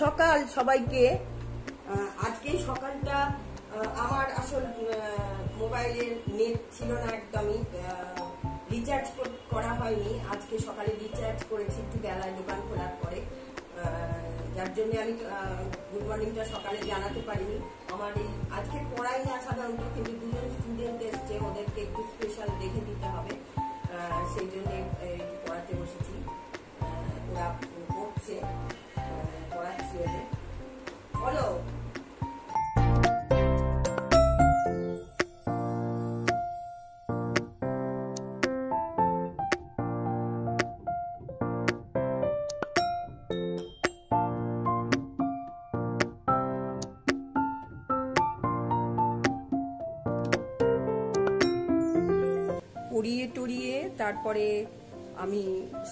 সকাল সবাইকে। আজকে সকালটা আমার আসল মোবাইলের নেট ছিল না, একদমই রিচার্জ করা হয়নি। আজকে সকালে রিচার্জ করেছি একটু বেলায় দোকান খোলার পরে, যার জন্য আমি গুড মর্নিংটা সকালে জানাতে পারিনি। আমার এই আজকে পড়াই না সাধারণত, কিন্তু দুজন স্টুডেন্ট এসছে, ওদেরকে একটু স্পেশাল দেখে দিতে হবে, সেই জন্য একটু পড়াতে বসেছি। ওরা পড়ছে, পড়াচ্ছি ওদের। বলো পড়িয়ে টড়িয়ে তারপরে আমি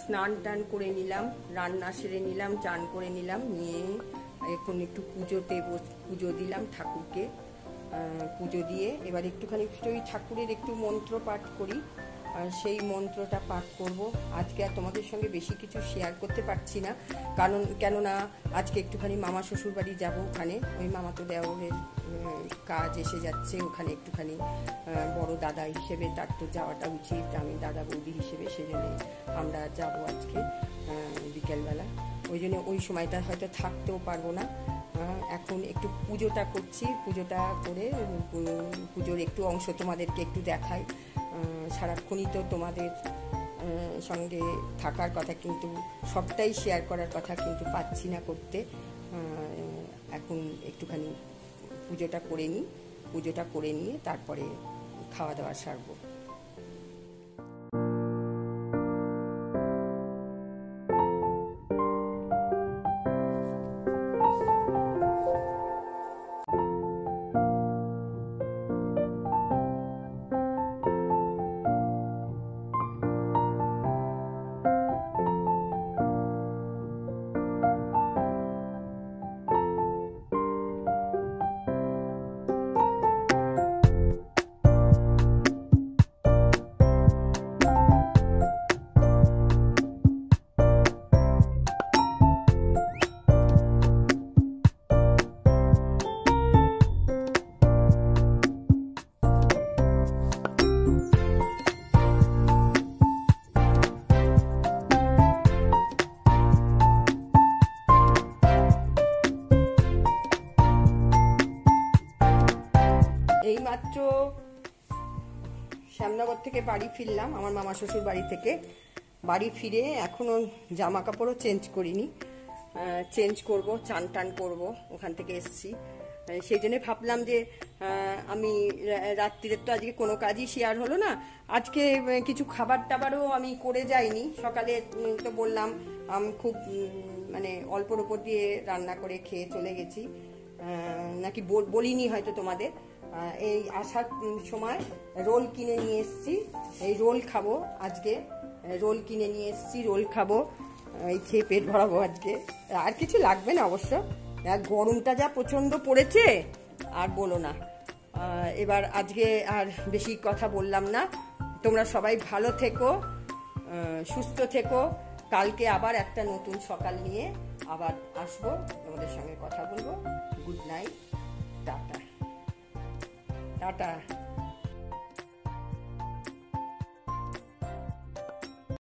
স্নান টান করে নিলাম, রান্না সেরে নিলাম, চান করে নিলাম, নিয়ে এখন একটু পুজো দিলাম ঠাকুরকে। পুজো দিয়ে এবার একটুখানি ওই ঠাকুরের একটু মন্ত্র পাঠ করি, সেই মন্ত্রটা পাঠ করব। আজকে আর তোমাদের সঙ্গে বেশি কিছু শেয়ার করতে পারছি না, কেননা আজকে একটুখানি মামা শ্বশুর বাড়ি যাবো। ওখানে ওই মামাতো দেওরের কাজ এসে যাচ্ছে, ওখানে একটুখানি বড় দাদা হিসেবে তার তো যাওয়াটা উচিত, আমি দাদা বৌদি হিসেবে, সেজন্য আমরা যাব আজকে বিকেলবেলা। ওই জন্য ওই সময়টা হয়তো থাকতেও পারবো না। এখন একটু পুজোটা করছি, পুজোটা করে পুজোর একটু অংশ তোমাদেরকে একটু দেখাই। সারাক্ষণই তো তোমাদের সঙ্গে থাকার কথা, কিন্তু সবটাই শেয়ার করার কথা কিন্তু পাচ্ছি না করতে। এখন একটুখানি পুজোটা করে নিই, পুজোটা করে নিয়ে তারপরে খাওয়া দাওয়া সারবো। এইমাত্র শ্যামনগর থেকে বাড়ি ফিরলাম, আমার মামা শ্বশুর বাড়ি থেকে। বাড়ি ফিরে এখনো জামা কাপড়ও চেঞ্জ করিনি, চেঞ্জ করব, চান টান করবো। ওখান থেকে এসছি, সেই জন্য ভাবলাম যে আমি রাত্রিরের তো আজকে কোনো কাজই শেয়ার হলো না। আজকে কিছু খাবার টাবারও আমি করে যাইনি। সকালে তো বললাম আমি খুব মানে অল্পর ওপর দিয়ে রান্না করে খেয়ে চলে গেছি, নাকি বলিনি হয়তো তোমাদের। এই আসার সময় রোল কিনে নিয়ে এসছি, এই রোল খাবো আজকে। রোল কিনে নিয়ে এসছি, রোল খাবো, এই খেয়ে পেট ভরাবো আজকে। আর কিছু লাগবে না অবশ্য, গরমটা যা প্রচণ্ড পড়েছে আর বলো না। এবার আজকে আর বেশি কথা বললাম না। তোমরা সবাই ভালো থেকো, সুস্থ থেকো। কালকে আবার একটা নতুন সকাল নিয়ে আবার আসবো, তোমাদের সঙ্গে কথা বলবো। Good night, tata tata.